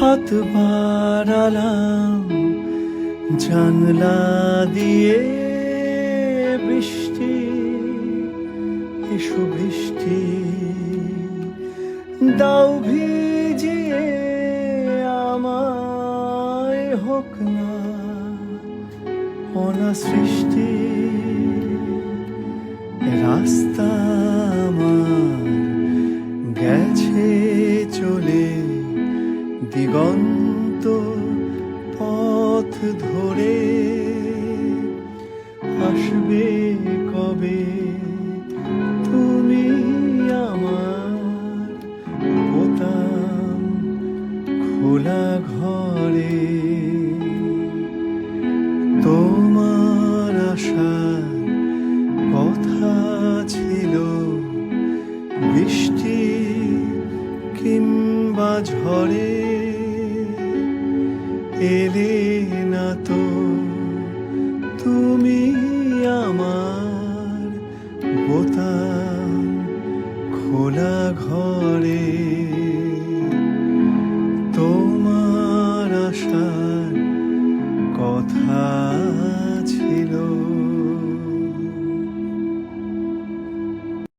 হাত বাড়ালাম জানলা দিয়ে, বৃষ্টি এসো বৃষ্টি দাও ভিজিয়ে আমায়, হোক না অনা সৃষ্টি। রাস্তা আমার গেছে চলে দিগন্ত পথ ধরে, আসবে কবে তুমি আমার বোতাম খোলা ঘরে। তোমার আশার কথা ছিল বৃষ্টি কিংবা ঝড়ে, এলে না তো তুমি আমার বোতাম খোলা ঘরে। তোমার আশার কথা